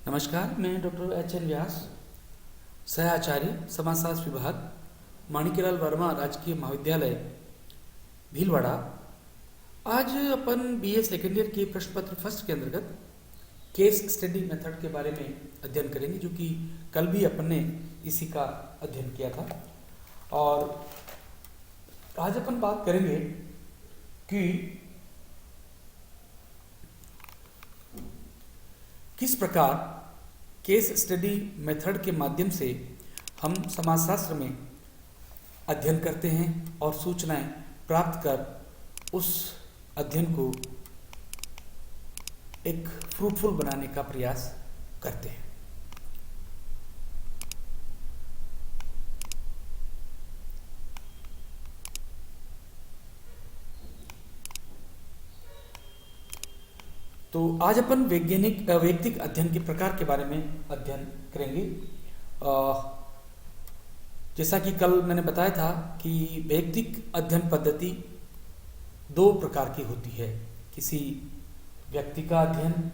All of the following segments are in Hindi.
नमस्कार, मैं डॉक्टर एच.एन. व्यास, सहाचार्य समाजशास्त्र विभाग, माणिक्यलाल वर्मा राजकीय महाविद्यालय भीलवाड़ा। आज अपन बीए सेकेंड ईयर के प्रश्न पत्र फर्स्ट के अंतर्गत केस स्टडी मेथड के बारे में अध्ययन करेंगे, जो कि कल भी अपन ने इसी का अध्ययन किया था। और आज अपन बात करेंगे कि किस प्रकार केस स्टडी मेथड के माध्यम से हम समाजशास्त्र में अध्ययन करते हैं और सूचनाएं प्राप्त कर उस अध्ययन को एक फ्रूटफुल बनाने का प्रयास करते हैं। तो आज अपन वैयक्तिक अध्ययन के प्रकार के बारे में अध्ययन करेंगे। जैसा कि कल मैंने बताया था कि वैयक्तिक अध्ययन पद्धति दो प्रकार की होती है, किसी व्यक्ति का अध्ययन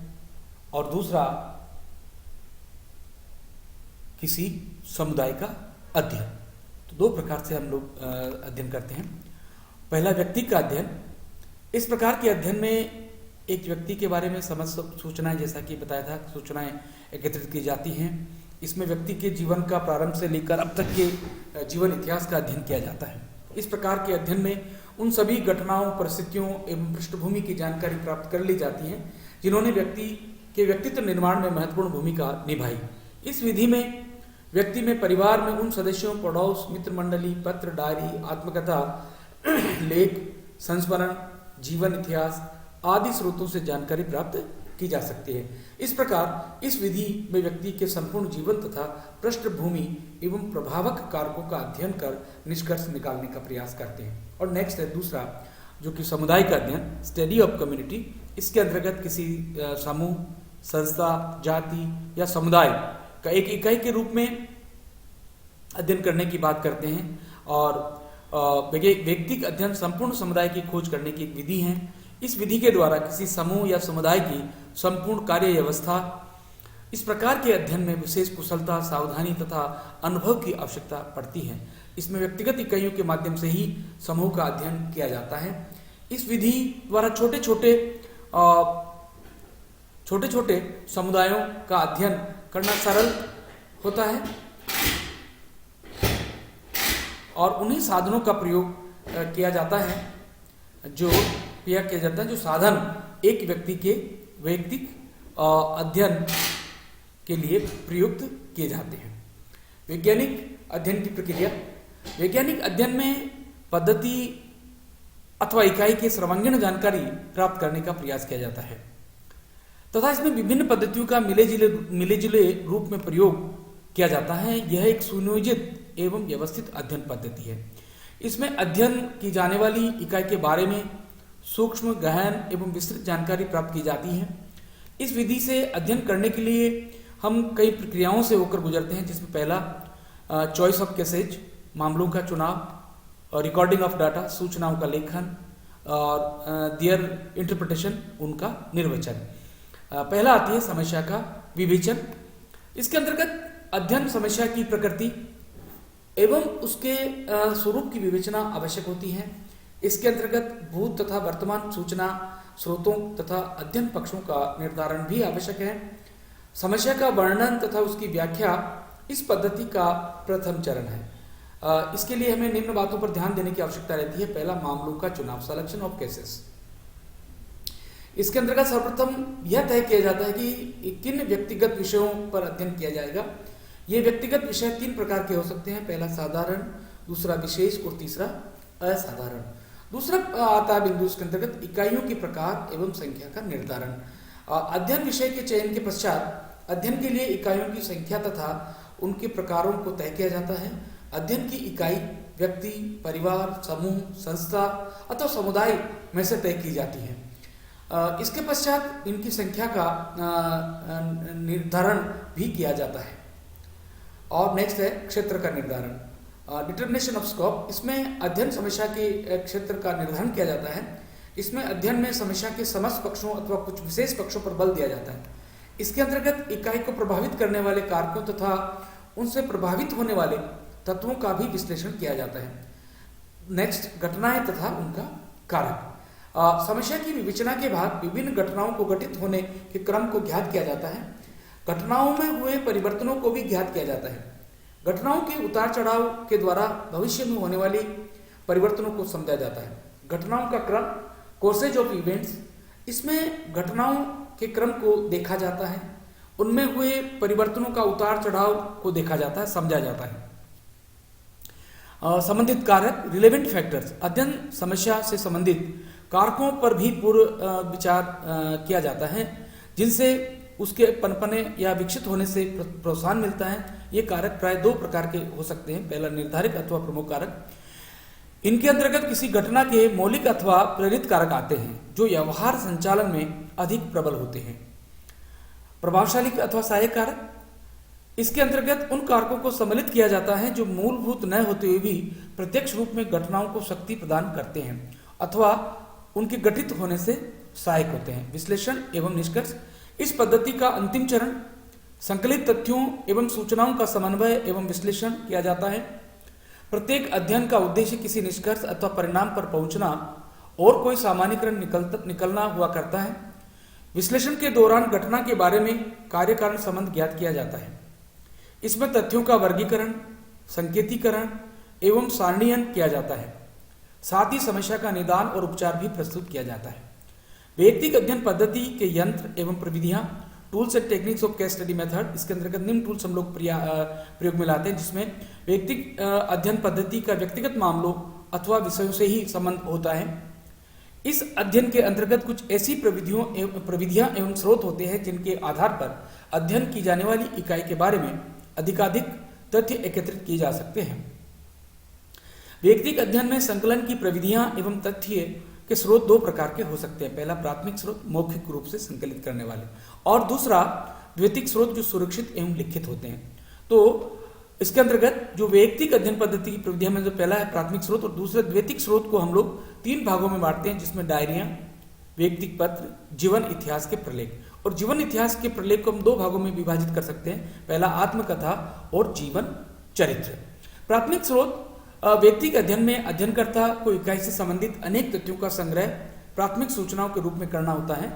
और दूसरा किसी समुदाय का अध्ययन। तो दो प्रकार से हम लोग अध्ययन करते हैं। पहला व्यक्ति का अध्ययन। इस प्रकार के अध्ययन में एक व्यक्ति के बारे में समस्त सूचनाएं, जैसा कि बताया था, सूचनाएं एकत्रित की जाती हैं। इसमें व्यक्ति के जीवन का प्रारंभ से लेकर अब तक के जीवन इतिहास का अध्ययन किया जाता है। इस प्रकार के अध्ययन में उन सभी घटनाओं, परिस्थितियों एवं पृष्ठभूमि की जानकारी प्राप्त कर ली जाती है जिन्होंने व्यक्ति के व्यक्तित्व निर्माण में महत्वपूर्ण भूमिका निभाई। इस विधि में व्यक्ति में परिवार में उन सदस्यों, पड़ोस, मित्र मंडली, पत्र, डायरी, आत्मकथा, लेख, संस्मरण, जीवन इतिहास आदि स्रोतों से जानकारी प्राप्त की जा सकती है। इस प्रकार इस विधि में व्यक्ति के संपूर्ण जीवन तथा पृष्ठभूमि एवं प्रभावक कारकों का अध्ययन कर निष्कर्ष निकालने का प्रयास करते हैं। और नेक्स्ट है दूसरा, जो कि समुदाय का अध्ययन, स्टडी ऑफ कम्युनिटी। इसके अंतर्गत किसी समूह, संस्था, जाति या समुदाय का एक इकाई के रूप में अध्ययन करने की बात करते हैं। और व्यक्तिक अध्ययन संपूर्ण समुदाय की खोज करने की एक विधि है। इस विधि के द्वारा किसी समूह या समुदाय की संपूर्ण कार्य व्यवस्था, इस प्रकार के अध्ययन में विशेष कुशलता, सावधानी तथा अनुभव की आवश्यकता पड़ती है। इसमें व्यक्तिगत इकाइयों के माध्यम से ही समूह का अध्ययन किया जाता है। इस विधि द्वारा छोटे छोटे समुदायों का अध्ययन करना सरल होता है और उन्हीं साधनों का प्रयोग किया जाता है जो साधन एक व्यक्ति के वैयक्तिक अध्ययन के लिए प्रयुक्त किए जाते हैं। वैज्ञानिक अध्ययन की प्रक्रिया। वैज्ञानिक अध्ययन में पद्धति अथवा इकाई की सर्वांगीण जानकारी प्राप्त करने का प्रयास किया जाता है तथा इसमें विभिन्न पद्धतियों का मिले जुले रूप में प्रयोग किया जाता है। यह एक सुनियोजित एवं व्यवस्थित अध्ययन पद्धति है। इसमें अध्ययन की जाने वाली इकाई के बारे में सूक्ष्म, गहन एवं विस्तृत जानकारी प्राप्त की जाती है। इस विधि से अध्ययन करने के लिए हम कई प्रक्रियाओं से होकर गुजरते हैं, जिसमें पहला चॉइस ऑफ केसेज, मामलों का चुनाव, और रिकॉर्डिंग ऑफ डाटा, सूचनाओं का लेखन, और देयर इंटरप्रिटेशन, उनका निर्वचन। पहला आती है समस्या का विवेचन। इसके अंतर्गत अध्ययन समस्या की प्रकृति एवं उसके स्वरूप की विवेचना आवश्यक होती है। इसके अंतर्गत भूत तथा वर्तमान सूचना स्रोतों तथा अध्ययन पक्षों का निर्धारण भी आवश्यक है। समस्या का वर्णन तथा उसकी व्याख्या इस पद्धति का प्रथम चरण है। इसके लिए हमें निम्न बातों पर ध्यान देने की आवश्यकता रहती है। पहला, मामलों का चुनाव, सिलेक्शन ऑफ केसेस। इसके अंतर्गत सर्वप्रथम यह तय किया जाता है कि किन व्यक्तिगत विषयों पर अध्ययन किया जाएगा। ये व्यक्तिगत विषय तीन प्रकार के हो सकते हैं। पहला साधारण, दूसरा विशेष और तीसरा असाधारण। दूसरा आता है बिंदु इसके अंतर्गत इकाइयों के प्रकार एवं संख्या का निर्धारण। अध्ययन विषय के चयन के पश्चात अध्ययन के लिए इकाइयों की संख्या तथा उनके प्रकारों को तय किया जाता है। अध्ययन की इकाई व्यक्ति, परिवार, समूह, संस्था अथवा समुदाय में से तय की जाती है। इसके पश्चात इनकी संख्या का निर्धारण भी किया जाता है। और नेक्स्ट है क्षेत्र का निर्धारण, डिटर्मिनेशन ऑफ स्कोप। इसमें अध्ययन समस्या के क्षेत्र का निर्धारण किया जाता है। इसमें अध्ययन में समस्या के समस्त पक्षों अथवा कुछ विशेष पक्षों पर बल दिया जाता है। इसके अंतर्गत इकाई को प्रभावित करने वाले कारकों तथा उनसे प्रभावित होने वाले तत्वों का भी विश्लेषण किया जाता है। नेक्स्ट, घटनाएं तथा उनका कारक। समस्या की विवेचना के बाद विभिन्न घटनाओं को घटित होने के क्रम को ज्ञात किया जाता है। घटनाओं में हुए परिवर्तनों को भी ज्ञात किया जाता है। घटनाओं के उतार चढ़ाव के द्वारा भविष्य में होने वाली परिवर्तनों को समझा जाता है। घटनाओं का क्रम, कोर्सेज ऑफ इवेंट्स, इसमें घटनाओं के क्रम को देखा जाता है, उनमें हुए परिवर्तनों का उतार चढ़ाव को देखा जाता है, समझा जाता है। संबंधित कारक, रिलेवेंट फैक्टर्स, अध्ययन समस्या से संबंधित कारकों पर भी पूर्व विचार किया जाता है जिनसे उसके पनपने या विकसित होने से प्रोत्साहन मिलता है। ये कारक प्राय दो प्रकार के हो सकते हैं। पहला, निर्धारक अथवा प्रमुख कारक। इनके अंतर्गत किसी घटना के मौलिक अथवा प्रेरित कारक आते हैं जो व्यवहार संचालन में अधिक प्रबल होते हैं। प्रभावशाली अथवा सहायक कारक, इसके अंतर्गत उन कारकों को सम्मिलित किया जाता है जो मूलभूत न होते हुए भी प्रत्यक्ष रूप में घटनाओं को शक्ति प्रदान करते हैं अथवा उनके गठित होने से सहायक होते हैं। विश्लेषण एवं निष्कर्ष, इस पद्धति का अंतिम चरण संकलित तथ्यों एवं सूचनाओं का समन्वय एवं विश्लेषण किया जाता है। प्रत्येक अध्ययन का उद्देश्य किसी निष्कर्ष अथवा परिणाम पर पहुंचना और कोई सामान्यीकरण निकलना हुआ करता है। विश्लेषण के दौरान घटना के बारे में कार्य कारण संबंध ज्ञात किया जाता है। इसमें तथ्यों का वर्गीकरण, संकेतीकरण एवं सारणीयन किया जाता है। साथ ही समस्या का निदान और उपचार भी प्रस्तुत किया जाता है। व्यक्तिगत अध्ययन पद्धति के यंत्र एवं प्रविधियां, tools and techniques of case study method, इसके अंतर्गत निम्न टूल्स हम लोग प्रयोग में लाते हैं जिसमें व्यक्तिगत अध्ययन पद्धति का व्यक्तिगत मामलों अथवा विषयों से ही संबंध होता है। इस अध्ययन के अंतर्गत कुछ ऐसी प्रविधियां एवं स्रोत होते हैं जिनके आधार पर अध्ययन की जाने वाली इकाई के बारे में अधिकाधिक तथ्य एकत्रित किए जा सकते हैं। व्यक्तिगत अध्ययन में संकलन की प्रविधियां एवं तथ्य के स्रोत दो प्रकार के हो सकते हैं। पहला, प्राथमिक स्रोत मौखिक रूप से संकलित करने वाले, और दूसरा द्वितीयक स्रोत जो सुरक्षित एवं लिखित होते हैं। तो इसके अंतर्गत जो व्यक्तिगत अध्ययन पद्धति की प्रविधियां में जो पहला है प्राथमिक स्रोत और दूसरा द्वितीयक स्रोत को हम लोग तीन भागों में बांटते हैं जिसमें डायरिया, व्यक्तिगत पत्र, जीवन इतिहास के प्रलेख। और जीवन इतिहास के प्रलेख को हम दो भागों में विभाजित कर सकते हैं, पहला आत्मकथा और जीवन चरित्र। प्राथमिक स्रोत व्यक्तिगत अध्ययन में अध्ययनकर्ता को इकाई से संबंधित अनेक तथ्यों का संग्रह प्राथमिक सूचनाओं के रूप में करना होता है।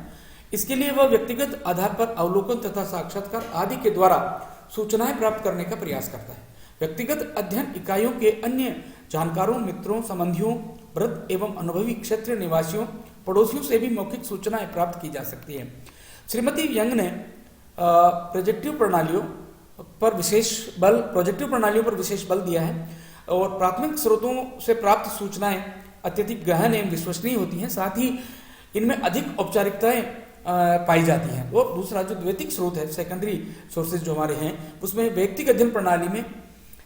इसके लिए वह व्यक्तिगत आधार पर अवलोकन तथा साक्षात्कार आदि के द्वारा सूचनाएं प्राप्त करने का प्रयास करता है। व्यक्तिगत अध्ययन इकाइयों के अन्य जानकारों, मित्रों, संबंधियों, वृद्ध एवं अनुभवी क्षेत्र निवासियों, पड़ोसियों से भी मौखिक सूचनाएं प्राप्त की जा सकती है। श्रीमती यंग ने प्रोजेक्टिव प्रणालियों पर विशेष बल दिया है और प्राथमिक स्रोतों से प्राप्त सूचनाएं अत्यधिक गहन एवं विश्वसनीय होती हैं, साथ ही इनमें अधिक औपचारिकताएं पाई जाती हैं। और दूसरा जो द्वितीयक स्रोत है, सेकेंडरी सोर्सेज जो हमारे हैं, उसमें व्यक्तिगत अध्ययन प्रणाली में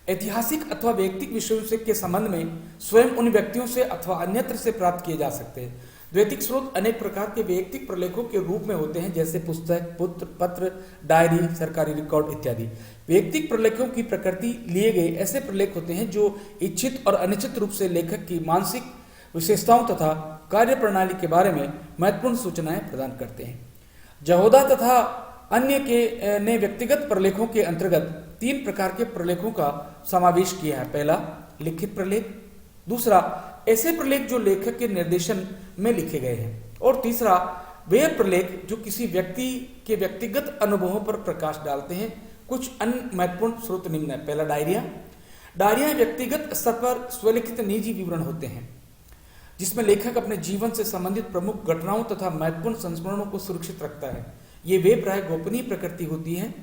ऐतिहासिक अथवा व्यक्तिगत विषयों से के संबंध में स्वयं उन व्यक्तियों से अथवा अन्यत्र से प्राप्त किए जा सकते हैं। द्वितीयक स्रोत अनेक प्रकार के व्यक्तिगत प्रलेखों के रूप में होते हैं जैसे पुस्तक, पत्र, डायरी, सरकारी रिकॉर्ड इत्यादि। व्यक्तिगत प्रलेखों की प्रकृति लिए गए ऐसे प्रलेख होते हैं जो इच्छित और अनिश्चित रूप से लेखक की मानसिक विशेषताओं तथा कार्य प्रणाली के बारे में महत्वपूर्ण सूचनाएं प्रदान करते हैं। जहोदा तथा अन्य के ने व्यक्तिगत प्रलेखों के अंतर्गत तीन प्रकार के प्रलेखों का समावेश किया है। पहला, लिखित प्रलेख, दूसरा ऐसे प्रलेख जो लेखक के निर्देशन में लिखे गए हैं, और तीसरा वे प्रलेख जो किसी व्यक्ति के व्यक्तिगत अनुभवों पर प्रकाश डालते हैं। कुछ अन्य महत्वपूर्ण स्रोत निम्न है। पहला, डायरिया व्यक्तिगत स्तर पर स्वलिखित निजी विवरण होते हैं जिसमें लेखक अपने जीवन से संबंधित प्रमुख घटनाओं तथा महत्वपूर्ण संस्मरणों को सुरक्षित रखता है। ये वे प्राय गोपनीय प्रकृति होती हैं।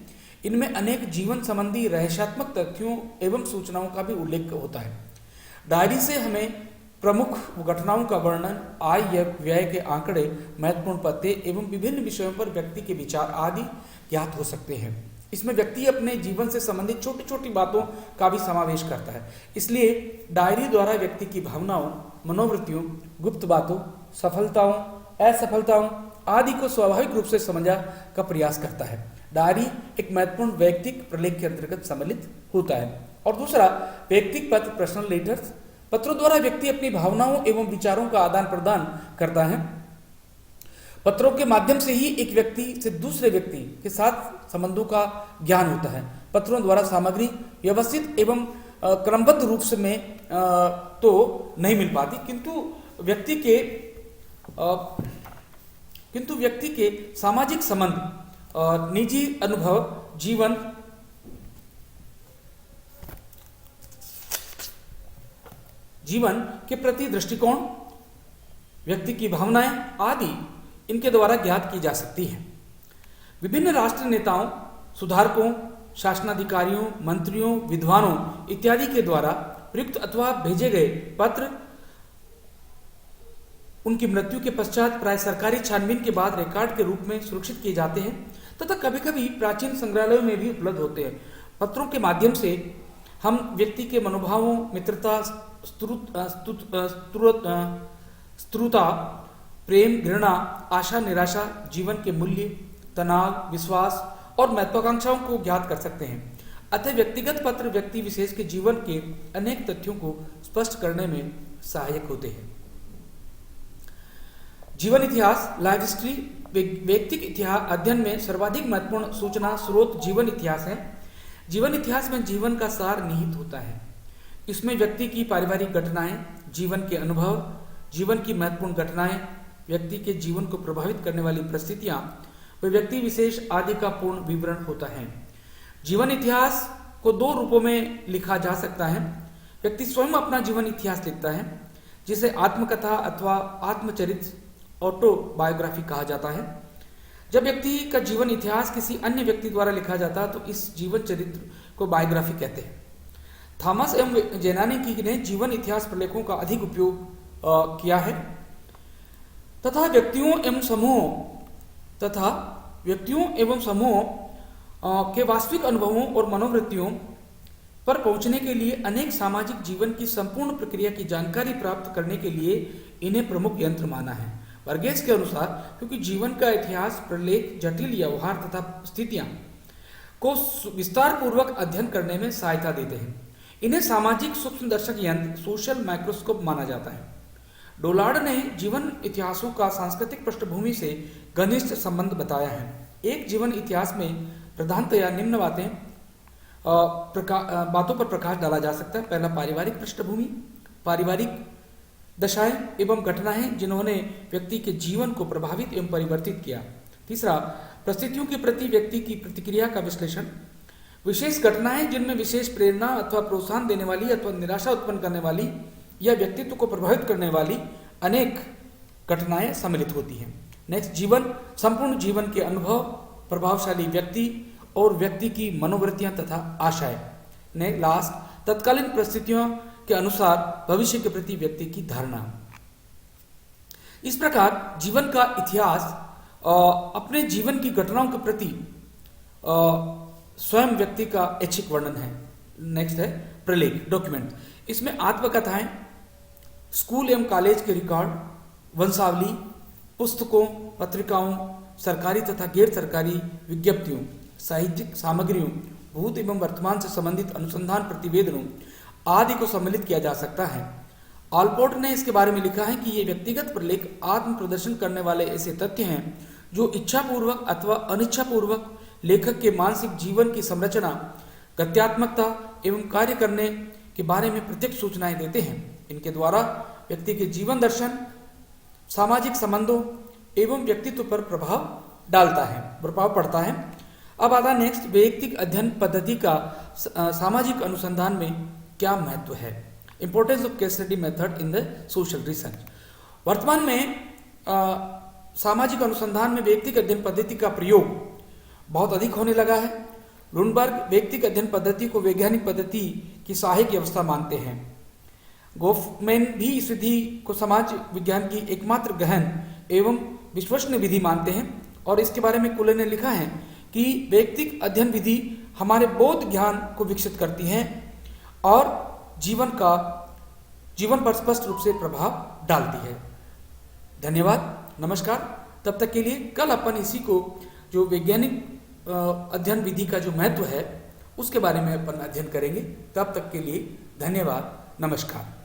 इनमें अनेक जीवन संबंधी रहस्यात्मक तथ्यों एवं सूचनाओं का भी उल्लेख होता है। डायरी से हमें प्रमुख घटनाओं का वर्णन, आय या व्यय के आंकड़े, महत्वपूर्ण पते एवं विभिन्न विषयों पर व्यक्ति के विचार आदि ज्ञात हो सकते हैं। इसमें व्यक्ति अपने जीवन से संबंधित छोटी छोटी बातों का भी समावेश करता है। इसलिए डायरी द्वारा व्यक्ति की भावनाओं, मनोवृत्तियों, गुप्त बातों, सफलताओं, असफलताओं आदि को स्वाभाविक रूप से समझा का प्रयास करता है। डायरी एक महत्वपूर्ण व्यक्तिगत प्रलेख के अंतर्गत सम्मिलित होता है। और दूसरा, व्यक्तिगत पत्र, पर्सनल लेटर्स, पत्रों द्वारा व्यक्ति अपनी भावनाओं एवं विचारों का आदान प्रदान करता है। पत्रों के माध्यम से ही एक व्यक्ति से दूसरे व्यक्ति के साथ संबंधों का ज्ञान होता है। पत्रों द्वारा सामग्री व्यवस्थित एवं क्रमबद्ध रूप से में तो नहीं मिल पाती, किंतु व्यक्ति के सामाजिक संबंध, निजी अनुभव, जीवन के प्रति दृष्टिकोण, व्यक्ति की भावनाएं आदि इनके द्वारा ज्ञात की जा सकती है। विभिन्न राष्ट्र नेताओं, सुधारकों, शासनाधिकारियों, मंत्रियों, विद्वानों इत्यादि के द्वारा प्रयुक्त अथवा भेजे गए पत्र उनकी मृत्यु के पश्चात प्राय सरकारी छानबीन के बाद रिकॉर्ड के रूप में सुरक्षित किए जाते हैं तथा कभी कभी प्राचीन संग्रहालयों में भी उपलब्ध होते हैं। पत्रों के माध्यम से हम व्यक्ति के मनोभावों, मित्रता, स्त्रुता, प्रेम, घृणा, आशा, निराशा, जीवन के मूल्य, तनाव, विश्वास और महत्वाकांक्षाओं को ज्ञात कर सकते हैं। अतः व्यक्तिगत पत्र व्यक्ति विशेष के जीवन के अनेक तथ्यों को स्पष्ट करने में सहायक होते हैं। जीवन इतिहास, लाइफ हिस्ट्री, व्यक्तिक इतिहास अध्ययन में सर्वाधिक महत्वपूर्ण सूचना स्रोत जीवन इतिहास है। जीवन इतिहास में जीवन का सार निहित होता है। इसमें व्यक्ति की पारिवारिक घटनाएं, जीवन के अनुभव, जीवन की महत्वपूर्ण घटनाएं, व्यक्ति के जीवन को प्रभावित करने वाली परिस्थितियां व व्यक्ति विशेष आदि का पूर्ण विवरण होता है। जीवन इतिहास को दो रूपों में लिखा जा सकता है। व्यक्ति स्वयं अपना जीवन इतिहास लिखता है, जिसे आत्मकथा अथवा आत्मचरित्र, ऑटोबायोग्राफी कहा जाता है। जब व्यक्ति का जीवन इतिहास किसी अन्य व्यक्ति द्वारा लिखा जाता है तो इस जीवन चरित्र को बायोग्राफी कहते हैं। थॉमस एम जेनानी ने जीवन इतिहास प्रलेखों का अधिक उपयोग किया है तथा व्यक्तियों एवं समूहों के वास्तविक अनुभवों और मनोवृत्तियों पर पहुंचने के लिए अनेक सामाजिक जीवन की संपूर्ण प्रक्रिया की जानकारी प्राप्त करने के लिए इन्हें प्रमुख यंत्र माना है। वर्गेस के अनुसार क्योंकि जीवन का इतिहास प्रलेख जटिल व्यवहार तथा स्थितियां को विस्तार पूर्वक अध्ययन करने में सहायता देते हैं, इन्हें सामाजिक सूक्ष्मदर्शक यंत्र, सोशल माइक्रोस्कोप माना जाता है। डोलार्ड ने जीवन इतिहासों का सांस्कृतिक पृष्ठभूमि से घनिष्ठ संबंध बताया है। एक जीवन इतिहास में प्रधानतया निम्न बातों पर प्रकाश डाला जा सकता है। पहला, पारिवारिक पृष्ठभूमि, पारिवारिक दशाएं एवं घटनाएं जिन्होंने व्यक्ति के जीवन को प्रभावित एवं परिवर्तित किया। तीसरा, परिस्थितियों के प्रति व्यक्ति की प्रतिक्रिया का विश्लेषण, विशेष घटनाएं जिनमें विशेष प्रेरणा अथवा प्रोत्साहन देने वाली अथवा निराशा उत्पन्न करने वाली या व्यक्तित्व को प्रभावित करने वाली अनेक घटनाएं सम्मिलित होती हैं। नेक्स्ट, जीवन, संपूर्ण जीवन के अनुभव, प्रभावशाली व्यक्ति और व्यक्ति की मनोवृत्तियां तथा आशाएं। नेक्स्ट, लास्ट, तत्कालीन परिस्थितियों के अनुसार भविष्य के प्रति व्यक्ति की धारणा। इस प्रकार जीवन का इतिहास अपने जीवन की घटनाओं के प्रति स्वयं व्यक्ति का ऐच्छिक वर्णन है। नेक्स्ट है प्रलेख, डॉक्यूमेंट। इसमें आत्मकथाएं, स्कूल एवं कॉलेज के रिकॉर्ड, वंशावली, पुस्तकों, पत्रिकाओं, सरकारी तथा गैर सरकारी विज्ञप्तियों, साहित्यिक सामग्रियों, भूत एवं वर्तमान से संबंधित अनुसंधान प्रतिवेदनों आदि को सम्मिलित किया जा सकता है। ऑलपोर्ट ने इसके बारे में लिखा है कि ये व्यक्तिगत प्रलेख आत्म प्रदर्शन करने वाले ऐसे तथ्य हैं जो इच्छापूर्वक अथवा अनिच्छापूर्वक लेखक के मानसिक जीवन की संरचना, गत्यात्मकता एवं कार्य करने के बारे में प्रत्यक्ष सूचनाएं देते हैं। इनके द्वारा व्यक्ति के जीवन दर्शन, सामाजिक संबंधों एवं व्यक्तित्व पर प्रभाव पड़ता है। अब आता है नेक्स्ट, वैयक्तिक अध्ययन पद्धति का सामाजिक अनुसंधान में क्या महत्व है। Importance of case study method in the social research. वर्तमान में सामाजिक अनुसंधान में वैयक्तिक अध्ययन पद्धति का प्रयोग बहुत अधिक होने लगा है। लुनबर्ग वैयक्तिक अध्ययन पद्धति को वैज्ञानिक पद्धति की सहायक व्यवस्था मानते हैं। गोफमैन भी इस विधि को समाज विज्ञान की एकमात्र गहन एवं विश्वसनीय विधि मानते हैं और इसके बारे में कुले ने लिखा है कि वैयक्तिक अध्ययन विधि हमारे बोध ज्ञान को विकसित करती है और जीवन पर स्पष्ट रूप से प्रभाव डालती है। धन्यवाद, नमस्कार। तब तक के लिए कल अपन इसी को जो वैज्ञानिक अध्ययन विधि का जो महत्व है उसके बारे में अपन अध्ययन करेंगे। तब तक के लिए धन्यवाद, नमस्कार।